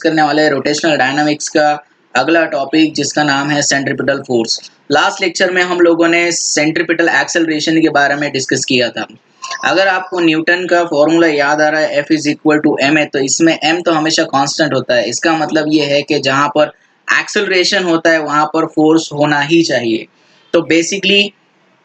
करने वाले हैं रोटेशनल डायनामिक्स का अगला टॉपिक, जिसका नाम है सेंट्रीपिटल फोर्स। लास्ट लेक्चर में हम लोगों ने सेंट्रीपिटल एक्सेलरेशन के बारे में डिस्कस किया था। अगर आपको न्यूटन का फॉर्मूला याद आ रहा है F is equal to M है, तो इसमें m तो हमेशा कांस्टेंट होता है। इसका मतलब ये है कि जहां पर एक्सेलरेशन होता है वहां पर फोर्स होना ही चाहिए। तो बेसिकली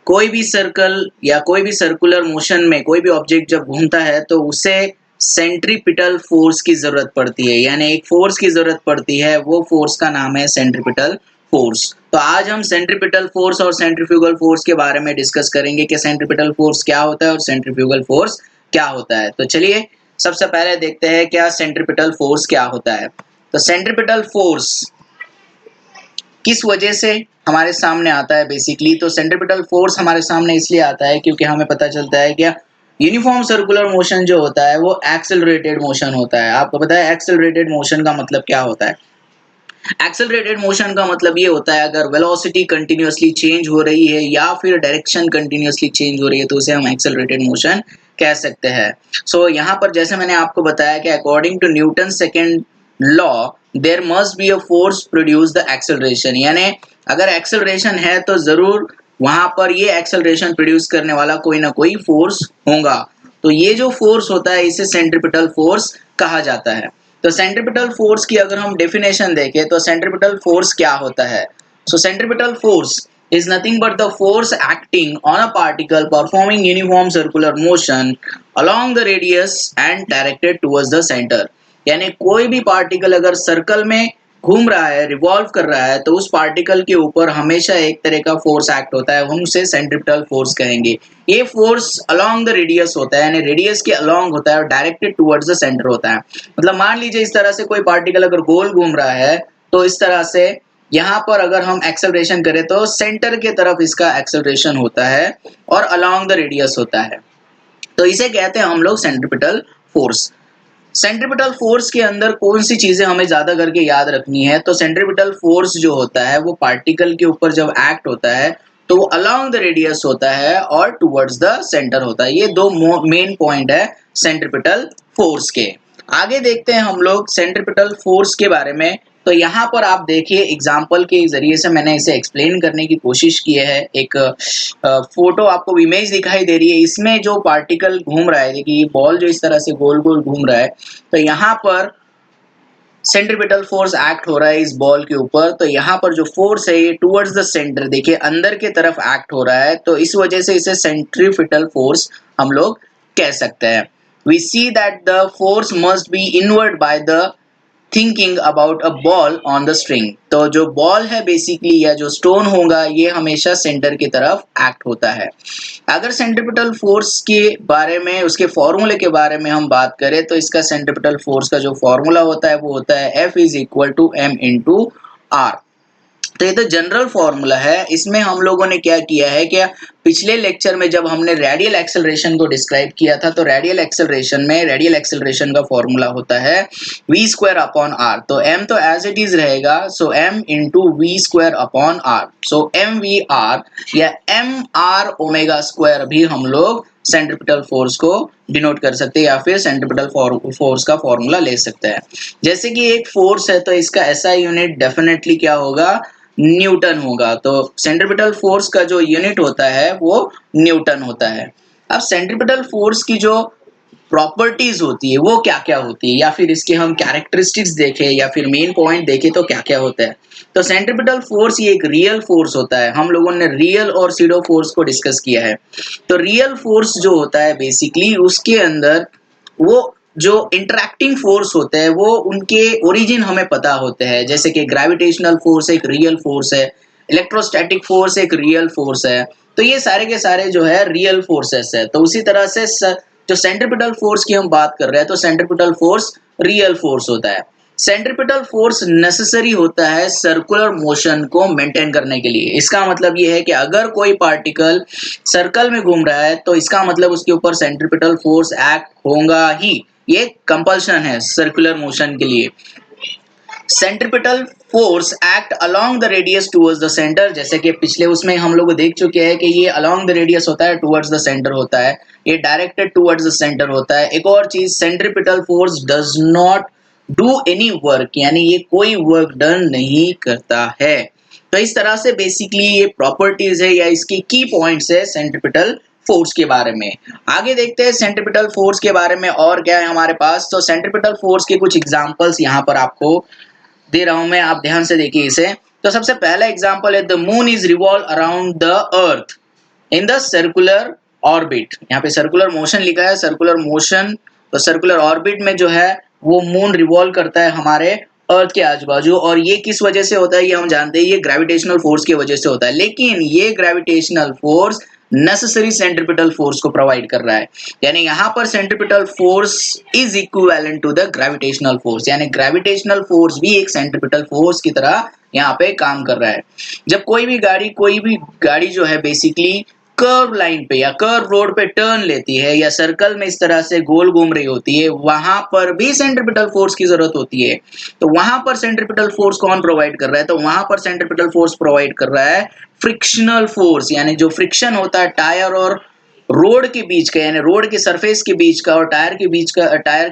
कोई भी सर्कल या कोई भी सर्कुलर मोशन में कोई भी ऑब्जेक्ट जब घूमता है तो उसे सेंट्रीपिटल फोर्स की जरूरत पड़ती है, यानी एक फोर्स की जरूरत पड़ती है। वो फोर्स का नाम है सेंट्रीपिटल फोर्स। तो आज हम सेंट्रीपिटल फोर्स और सेंट्रीफ्यूगल फोर्स के बारे में डिस्कस करेंगे कि सेंट्रीपिटल फोर्स क्या होता है और सेंट्रीफ्यूगल फोर्स क्या होता है। तो चलिए सबसे पहले देखते हैं क्या सेंट्रीपिटल फोर्स क्या होता है। तो सेंट्रीपिटल फोर्स किस वजह से हमारे सामने आता है बेसिकली, तो सेंट्रीपिटल फोर्स हमारे सामने इसलिए आता है क्योंकि हमें पता चलता है कि यूनिफॉर्म सर्कुलर मोशन जो होता है वो एक्सेलरेटेड मोशन होता है। आपको पता है एक्सेलरेटेड मोशन का मतलब क्या होता है? एक्सेलरेटेड मोशन का मतलब ये होता है अगर वेलोसिटी कंटिन्यूअसली चेंज हो रही है या फिर डायरेक्शन कंटिन्यूअसली चेंज हो रही है तो उसे हम एक्सेलरेटेड मोशन कह सकते हैं। सो यहाँ पर जैसे मैंने आपको बताया कि according to Newton second law there must be a force produce the acceleration, यानी अगर एक्सेलरेशन है तो जरूर वहां पर ये एक्सेलरेशन प्रोड्यूस करने वाला कोई ना कोई फोर्स होगा। तो ये जो फोर्स होता है इसे सेंट्रीपिटल फोर्स कहा जाता है। तो सेंट्रीपिटल फोर्स की अगर हम डेफिनेशन देखें तो सेंट्रीपिटल फोर्स क्या होता है? So centripetal force is nothing but the force acting on a particle performing uniform circular motion along the radius and directed towards the center। यानी कोई भी पार्टिकल अगर सर्कल में घूम रहा है, रिवॉल्व कर रहा है, तो उस पार्टिकल के ऊपर हमेशा एक तरह का फोर्स एक्ट होता है, हम उसे सेंट्रीपिटल फोर्स कहेंगे। ये फोर्स अलोंग द रेडियस होता है, यानी रेडियस के अलोंग होता है और डायरेक्टेड टुवर्ड्स द सेंटर होता है। मतलब मान लीजिए इस तरह से कोई पार्टिकल अगर गोल घूम रहा है तो इस तरह से यहाँ पर अगर हम एक्सेलरेशन करें तो सेंटर के तरफ इसका एक्सेलरेशन होता है और अलोंग द रेडियस होता है। तो इसे कहते हैं हम लोग सेंट्रीपिटल फोर्स। सेंट्रीपिटल फोर्स के अंदर कौन सी चीजें हमें ज्यादा करके याद रखनी है? तो सेंट्रीपिटल फोर्स जो होता है वो पार्टिकल के ऊपर जब एक्ट होता है तो वो अलोंग द रेडियस होता है और टुवर्ड्स द सेंटर होता है। ये दो मेन पॉइंट है सेंट्रीपिटल फोर्स के। आगे देखते हैं हम लोग सेंट्रीपिटल फोर्स के बारे में। तो यहाँ पर आप देखिए एग्जाम्पल के जरिए से मैंने इसे एक्सप्लेन करने की कोशिश की है। एक फोटो आपको इमेज दिखाई दे रही है, इसमें जो पार्टिकल घूम रहा है, देखिए ये बॉल जो इस तरह से गोल गोल घूम रहा है, तो यहाँ पर सेंट्रीपिटल फोर्स एक्ट हो रहा है इस बॉल के ऊपर। तो यहाँ पर जो फोर्स है ये टुवर्ड्स द सेंटर, देखिए अंदर के तरफ एक्ट हो रहा है, तो इस वजह से इसे सेंट्रीपिटल फोर्स हम लोग कह सकते हैं। We see that the force must be inward by the thinking about a ball on the string. तो जो बॉल है बेसिकली या जो स्टोन होगा ये हमेशा सेंटर की तरफ एक्ट होता है। अगर सेंट्रीपिटल फोर्स के बारे में, उसके फॉर्मूले के बारे में हम बात करें तो इसका सेंट्रीपिटल फोर्स का जो फॉर्मूला होता है वो होता है F is equal to M into R. तो ये तो जनरल फॉर्मूला है। इसमें हम लोगों ने क्या किया है कि पिछले लेक्चर में जब हमने रेडियल एक्सेलरेशन को डिस्क्राइब किया था तो रेडियल एक्सेलरेशन का फॉर्मूला होता है v स्क्वायर अपॉन r। तो m तो एज इट इज रहेगा, so m into V square upon r। So M V R या एम आर ओमेगा स्क्वायर भी हम लोग सेंट्रीपिटल फोर्स को डिनोट कर सकते हैं या फिर सेंट्रीपिटल फोर्स का फॉर्मूला ले सकते हैं। जैसे कि एक फोर्स है तो इसका एसआई यूनिट डेफिनेटली क्या होगा? न्यूटन होगा। तो सेंट्रीपिटल फोर्स का जो यूनिट होता है वो न्यूटन होता है। अब सेंट्रीपिटल फोर्स की जो प्रॉपर्टीज होती है वो क्या क्या होती है, या फिर इसके हम कैरेक्टरिस्टिक्स देखें या फिर मेन पॉइंट देखें तो क्या क्या होता है। तो सेंट्रीपिटल फोर्स ये एक रियल फोर्स होता है। हम लोगों ने रियल और सीडो फोर्स को डिस्कस किया है। तो रियल फोर्स जो होता है बेसिकली उसके अंदर वो जो इंटरैक्टिंग फोर्स होते हैं वो उनके ओरिजिन हमें पता होते हैं। जैसे कि ग्रेविटेशनल फोर्स एक रियल फोर्स है, इलेक्ट्रोस्टैटिक फोर्स एक रियल फोर्स है। तो ये सारे के सारे जो है रियल फोर्सेस है। तो उसी तरह से जो सेंट्रीपिटल फोर्स की हम बात कर रहे हैं तो सेंट्रीपिटल फोर्स रियल फोर्स होता है। सेंट्रीपिटल फोर्स नेसेसरी होता है सर्कुलर मोशन को मेंटेन करने के लिए। इसका मतलब ये है कि अगर कोई पार्टिकल सर्कल में घूम रहा है तो इसका मतलब उसके ऊपर सेंट्रीपिटल फोर्स एक्ट होगा ही, ये कंपल्शन है सर्कुलर मोशन के लिए। Centripetal force act along the radius towards the centre. जैसे कि पिछले उसमें हम लोग देख चुके हैं कि ये अलोंग द रेडियस होता है, टुवर्ड्स द सेंटर होता है, ये डायरेक्टेड टुवर्ड्स द सेंटर होता है। एक और चीज, centripetal force does not do any work, यानी ये कोई वर्क डन नहीं करता है। तो इस तरह से बेसिकली ये प्रॉपर्टीज है या इसकी की पॉइंट्स है सेंट्रीपिटल फोर्स के बारे में। आगे देखते हैं सेंट्रीपिटल फोर्स के बारे में और क्या है हमारे पास। तो सेंट्रीपिटल फोर्स के कुछ एग्जांपल्स यहाँ पर आपको दे रहा हूं मैं, आप ध्यान से देखिए इसे। तो सबसे पहला एग्जांपल है the moon is revolve around the earth in the circular orbit. यहाँ पे सर्कुलर मोशन लिखा है, सर्कुलर मोशन। तो सर्कुलर ऑर्बिट में जो है वो मून रिवॉल्व करता है हमारे अर्थ के आजू बाजू, और ये किस वजह से होता है ये हम जानते हैं, ये ग्रेविटेशनल फोर्स की वजह से होता है। लेकिन ये gravitational force necessary centripetal force को प्रोवाइड कर रहा है, यानी यहाँ पर centripetal force is equivalent to the gravitational force, यानी ग्रेविटेशनल फोर्स भी एक सेंट्रीपिटल फोर्स की तरह यहाँ पे काम कर रहा है। जब कोई भी गाड़ी जो है बेसिकली कर्व लाइन पे या कर्व रोड पे टर्न लेती है या सर्कल में इस तरह से गोल घूम रही होती है, वहां पर भी सेंट्रीपिटल फोर्स की जरूरत होती है। तो वहां पर सेंट्रीपिटल फोर्स कौन प्रोवाइड कर रहा है? तो वहां पर सेंट्रीपिटल फोर्स प्रोवाइड कर रहा है फ्रिक्शनल फोर्स, यानी जो फ्रिक्शन होता है टायर और रोड के बीच का, यानी रोड के सरफेस के बीच का और टायर के बीच का, टायर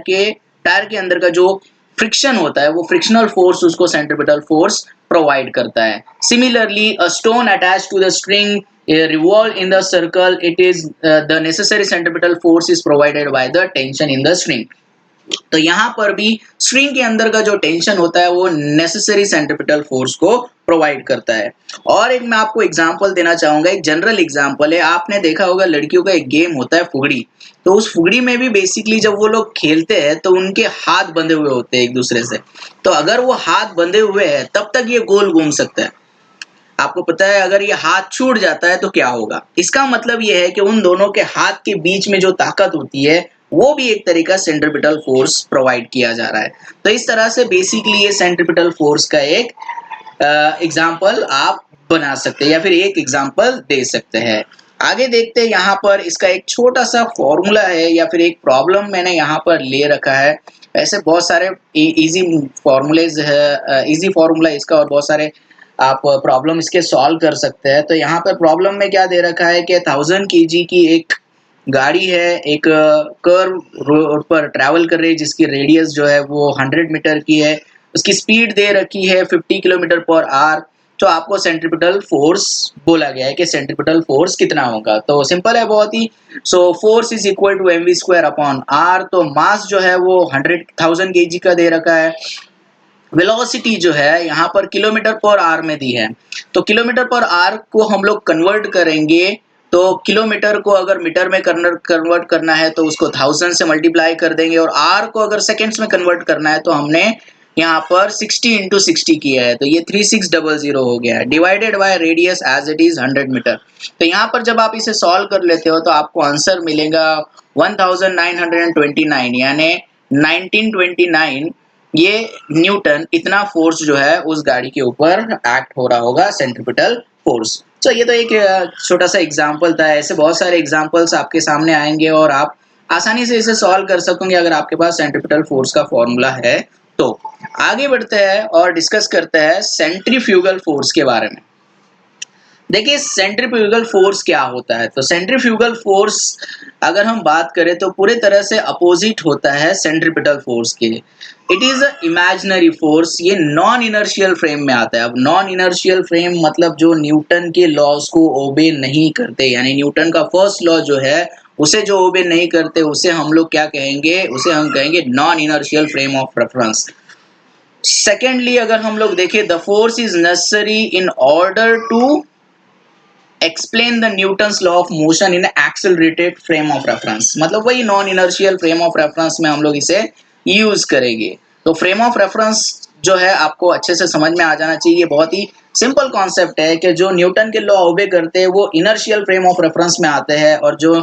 के अंदर का जो फ्रिक्शन होता है वो फ्रिक्शनल फोर्स उसको सेंट्रीपिटल फोर्स प्रोवाइड करता है। Similarly a stone attached to the string revolve in the circle, it is the necessary centripetal force is provided by the tension in the string। तो यहाँ पर भी स्ट्रिंग के अंदर का जो टेंशन होता है वो नेसेसरी सेंट्रीपिटल फोर्स को प्रोवाइड करता है। और एक मैं आपको एग्जांपल देना चाहूंगा, एक जनरल एग्जांपल है। आपने देखा होगा लड़कियों का एक गेम होता है फुगड़ी। तो उस फुगड़ी में भी बेसिकली जब वो लोग खेलते हैं तो उनके हाथ बंधे हुए होते हैं एक दूसरे से। तो अगर वो हाथ बंधे हुए हैं तब तक ये गोल घूम सकता है। आपको पता है अगर ये हाथ छूट जाता है तो क्या होगा? इसका मतलब ये है कि उन दोनों के हाथ के बीच में जो ताकत होती है वो भी एक तरीका सेंट्रीपिटल फोर्स प्रोवाइड किया जा रहा है। तो इस तरह से बेसिकली ये सेंट्रीपिटल फोर्स का एक एग्जाम्पल आप बना सकते हैं या फिर एक एग्जाम्पल दे सकते हैं। आगे देखते हैं, यहाँ पर इसका एक छोटा सा फॉर्मूला है या फिर एक प्रॉब्लम मैंने यहाँ पर ले रखा है। ऐसे बहुत सारे इजी फॉर्मूलेज है, इजी फॉर्मूला इसका, और बहुत सारे आप प्रॉब्लम इसके सॉल्व कर सकते हैं। तो यहाँ पर प्रॉब्लम में क्या दे रखा है कि 1000 kg की एक गाड़ी है, एक कर्व रोड पर ट्रैवल कर रही है जिसकी रेडियस जो है वो 100 मीटर की है। उसकी स्पीड दे रखी है 50 किलोमीटर पर आवर। तो आपको सेंट्रीपिटल फोर्स बोला गया है कि सेंट्रीपिटल फोर्स कितना होगा। तो सिंपल है बहुत ही। So force is equal to mv² upon R. तो मास जो है वो 1000 kg का दे रखा है। वेलोसिटी जो है यहाँ पर किलोमीटर पर आवर में दी है। तो किलोमीटर पर आवर को हम लोग कन्वर्ट करेंगे, तो किलोमीटर को अगर मीटर में कन्वर्ट करना है तो उसको 1000 से मल्टीप्लाई कर देंगे, और आर को अगर सेकेंड्स में कन्वर्ट करना है तो हमने यहाँ पर 60 इंटू 60 किया है, तो ये 3600 हो गया है, divided by radius as it is 100 metre. तो यहाँ पर जब आप इसे सॉल्व कर लेते हो तो आपको आंसर मिलेगा 1929, यानी 1929 ये न्यूटन, इतना फोर्स जो है उस गाड़ी के ऊपर एक्ट हो रहा होगा, सेंट्रीपिटल फोर्स। तो ये तो एक छोटा सा एग्जांपल था। ऐसे बहुत सारे एग्जांपल्स आपके सामने आएंगे और आप आसानी से इसे सॉल्व कर सकोगे अगर आपके पास सेंट्रीपिटल फोर्स का फॉर्मूला है। तो आगे बढ़ते हैं और डिस्कस करते हैं सेंट्रीफ्यूगल फोर्स के बारे में। देखिए सेंट्रीफ्यूगल फोर्स क्या होता है। तो सेंट्रीफ्यूगल फोर्स अगर हम बात करें तो पूरे तरह से अपोजिट होता है सेंट्रीपिटल फोर्स के। It is a imaginary force. ये नॉन इनर्शियल फ्रेम में आता है। अब नॉन इनर्शियल फ्रेम मतलब जो न्यूटन के लॉज को ओबे नहीं करते, यानी न्यूटन का फर्स्ट लॉ जो है उसे जो ओबे नहीं करते उसे हम लोग क्या कहेंगे? उसे हम कहेंगे non inertial frame of reference. Secondly अगर हम लोग देखें, the force is necessary in order to explain the Newton's law of motion in accelerated frame of reference. मतलब वही non inertial frame of reference में हम लोग इसे यूज करेंगे। तो फ्रेम ऑफ रेफरेंस जो है आपको अच्छे से समझ में आ जाना चाहिए। बहुत ही सिंपल कॉन्सेप्ट है कि जो न्यूटन के लॉ ओबे करते हैं वो इनर्शियल फ्रेम ऑफ रेफरेंस में आते हैं, और जो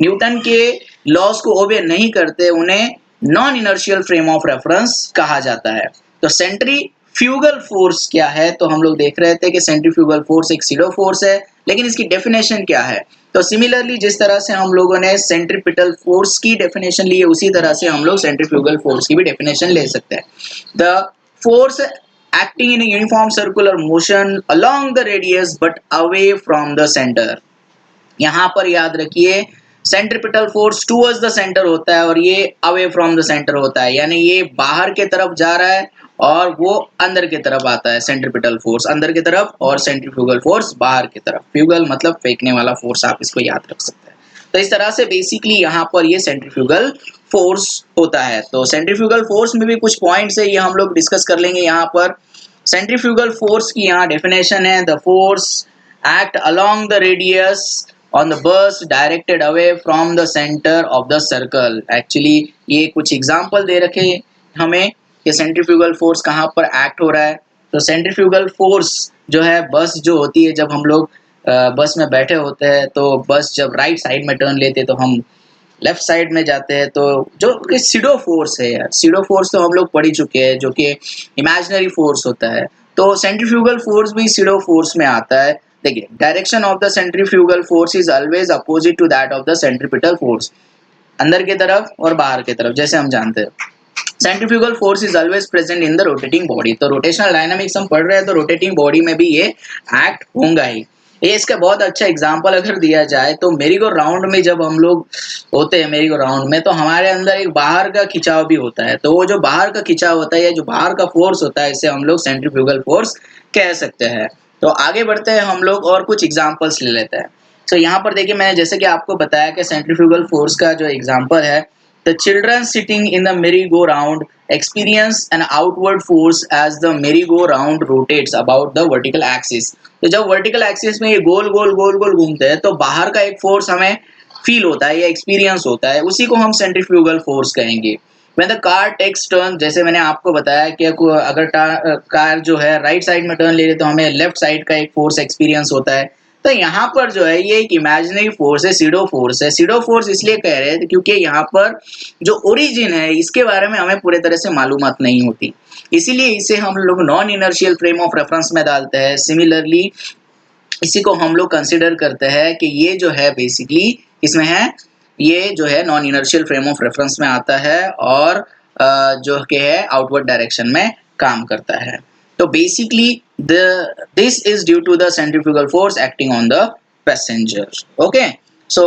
न्यूटन के लॉज को ओबे नहीं करते उन्हें non inertial frame of reference कहा जाता है। तो सेंट्रीफ्यूगल फोर्स क्या है? तो हम लोग देख रहे थे कि सेंट्रीफ्यूगल फोर्स एक सीडो फोर्स है, लेकिन इसकी डेफिनेशन क्या है? तो सिमिलरली जिस तरह से हम लोगों ने सेंट्रीपिटल फोर्स की डेफिनेशन ली है उसी तरह से हम लोग सेंट्रीफ्यूगल फोर्स की भी डेफिनेशन ले सकते हैं। The force acting in uniform circular motion along the radius but away from the centre. यहाँ पर याद रखिए centripetal force towards the centre होता है और ये अवे फ्रॉम द सेंटर होता है, यानी ये बाहर के तरफ जा रहा है और वो अंदर की तरफ आता है। सेंट्रीपिटल फोर्स अंदर की तरफ और सेंट्रीफ्यूगल फोर्स बाहर की तरफ। फ्यूगल मतलब फेंकने वाला फोर्स, आप इसको याद रख सकते हैं। तो इस तरह से बेसिकली यहाँ पर ये सेंट्रीफ्यूगल फोर्स होता है। तो सेंट्रीफ्यूगल फोर्स में भी कुछ पॉइंट्स है, ये हम लोग डिस्कस कर लेंगे यहाँ पर। सेंट्रीफ्यूगल फोर्स की यहाँ डेफिनेशन है, the force act along the radius on the burst directed away from the centre of the circle. Actually ये कुछ एग्जांपल दे रखे हमें कि सेंट्रीफ्यूगल फोर्स कहाँ पर एक्ट हो रहा है। तो सेंट्रीफ्यूगल फोर्स जो है, बस जो होती है, जब हम लोग बस में बैठे होते हैं तो बस जब राइट साइड में टर्न लेते हैं तो हम लेफ्ट साइड में जाते हैं, तो जो सीडो फोर्स है यार, सीडो फोर्स तो हम लोग पढ़ ही चुके हैं, जो कि इमेजिनरी फोर्स होता है। तो सेंट्रीफ्यूगल फोर्स भी सीडो फोर्स में आता है। देखिए, direction of the centrifugal force is always opposite to that of the centripetal force. अंदर की तरफ और बाहर की तरफ, जैसे हम जानते हैं centrifugal force is always present in the rotating body. तो रोटेशनल डायनामिक्स हम पढ़ रहे हैं, तो रोटेटिंग बॉडी में भी ये एक्ट होगा ही। ये इसका बहुत अच्छा एग्जांपल अगर दिया जाए तो मेरी को राउंड में जब हम लोग होते हैं, मेरी को राउंड में, तो हमारे अंदर एक बाहर का खिंचाव भी होता है। तो वो जो बाहर का खिंचाव होता है या जो बाहर का फोर्स होता है, इसे हम लोग सेंट्रीफ्यूगल फोर्स कह सकते हैं। तो आगे बढ़ते हैं हम लोग और कुछ एग्जाम्पल्स ले लेते हैं। तो यहाँ पर देखिए, मैंने जैसे कि आपको बताया कि सेंट्रीफ्यूगल फोर्स का जो एग्जाम्पल है, the children sitting in the merry-go-round experience an outward force as the merry-go-round rotates about the vertical axis। तो जब वर्टिकल एक्सिस में ये गोल गोल गोल गोल घूमते हैं तो बाहर का एक फोर्स हमें फील होता है या एक्सपीरियंस होता है, उसी को हम सेंट्रीफ्यूगल फोर्स कहेंगे। When the car takes turn, जैसे मैंने आपको बताया कि अगर कार जो है राइट साइड में टर्न ले रही है तो हमें लेफ्ट साइड का एक फोर्स एक्सपीरियंस होता है। तो यहाँ पर जो है ये एक इमेजिनरी फोर्स है, सीडो फोर्स है। सीडो फोर्स इसलिए कह रहे हैं क्योंकि यहाँ पर जो ओरिजिन है इसके बारे में हमें पूरे तरह से मालूमात नहीं होती, इसीलिए इसे हम लोग non inertial frame of reference में डालते हैं। सिमिलरली इसी को हम लोग कंसिडर करते हैं कि ये जो है बेसिकली इसमें है, ये जो है non inertial frame of reference में आता है और जो कि है आउटवर्ड डायरेक्शन में काम करता है। तो basically this is due to the centrifugal force acting on the passenger। Okay, so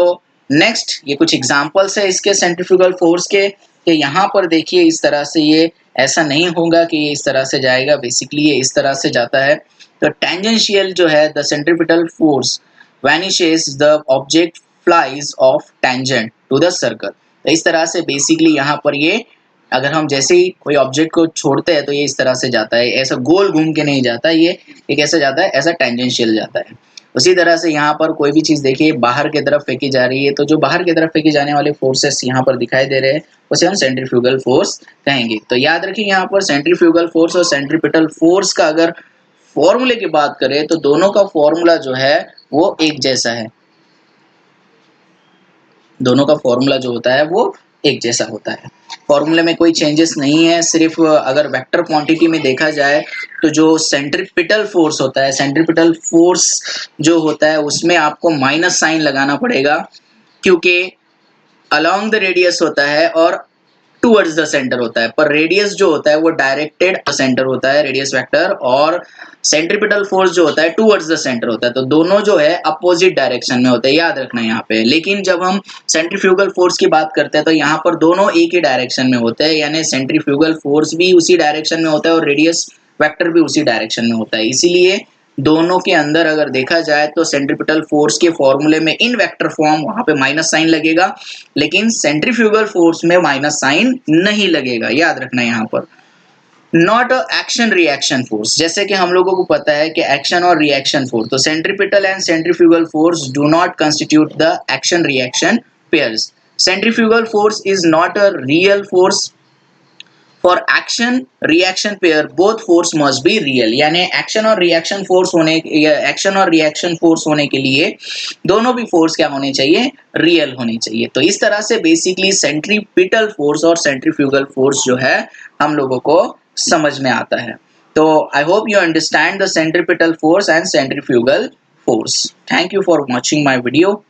next ये कुछ एग्जांपल्स है इसके सेंट्रीफ्यूगल फोर्स के, कि यहाँ पर देखिए इस तरह से ये ऐसा नहीं होगा कि ये इस तरह से जाएगा, बेसिकली ये इस तरह से जाता है। तो टेंजेंशियल जो है, the centripetal force vanishes the object flies off tangent to the circle। तो इस तरह से बेसिकली यहाँ पर ये अगर हम जैसे ही कोई ऑब्जेक्ट को छोड़ते हैं तो ये इस तरह से जाता है, ऐसा गोल घूम के नहीं जाता, ये कैसे जाता है, ऐसा टेंजेंशियल जाता है। उसी तरह से यहाँ पर कोई भी चीज़ देखिए बाहर की तरफ फेंकी जा रही है, तो जो बाहर की तरफ फेंकी जाने वाले फोर्सेस यहाँ पर दिखाई दे रहे हैं उसे हम सेंट्रीफ्यूगल फोर्स कहेंगे। तो याद रखिए यहाँ पर सेंट्रीफ्यूगल फोर्स और सेंट्रीपिटल फोर्स का अगर फॉर्मूले की बात करें तो दोनों का फॉर्मूला जो है वो एक जैसा है, दोनों का फॉर्मूला जो होता है वो एक जैसा होता है। फॉर्मूले में कोई चेंजेस नहीं है, सिर्फ अगर वेक्टर क्वांटिटी में देखा जाए तो जो सेंट्रीपिटल फोर्स होता है, सेंट्रीपिटल फोर्स जो होता है उसमें आपको माइनस साइन लगाना पड़ेगा, क्योंकि अलोंग द रेडियस होता है और टूवर्ड्स द सेंटर होता है, पर रेडियस जो होता है वो डायरेक्टेड सेंटर होता है, रेडियस वेक्टर, और सेंट्रीपिटल फोर्स जो होता है टूवर्ड्स द सेंटर होता है। तो दोनों जो है अपोजिट डायरेक्शन में होते हैं, याद रखना यहाँ पे। लेकिन जब हम सेंट्रीफ्यूगल फोर्स की बात करते हैं तो यहाँ पर दोनों एक ही डायरेक्शन में होते हैं, यानी सेंट्रीफ्यूगल फोर्स भी उसी डायरेक्शन में होता है और रेडियस वेक्टर भी उसी डायरेक्शन में होता है। इसीलिए दोनों के अंदर अगर देखा जाए तो सेंट्रीपिटल फोर्स के फॉर्मूले में इन वेक्टर फॉर्म वहां पे माइनस साइन लगेगा, लेकिन सेंट्रीफ्यूगल फोर्स में माइनस साइन नहीं लगेगा, याद रखना यहाँ पर। नॉट एक्शन रिएक्शन फोर्स, जैसे कि हम लोगों को पता है कि एक्शन और रिएक्शन फोर्स, तो centripetal and centrifugal force do not constitute the action reaction pairs. Centrifugal force is not a real force. For action reaction pair both force must be real, यानी एक्शन और reaction force होने के लिए दोनों भी force क्या होने चाहिए, रियल होने चाहिए। तो इस तरह से बेसिकली सेंट्रीपिटल फोर्स और सेंट्रीफ्यूगल फोर्स जो है हम लोगों को समझ में आता है। तो I hope you understand the centripetal force and centrifugal force. Thank you for watching my video.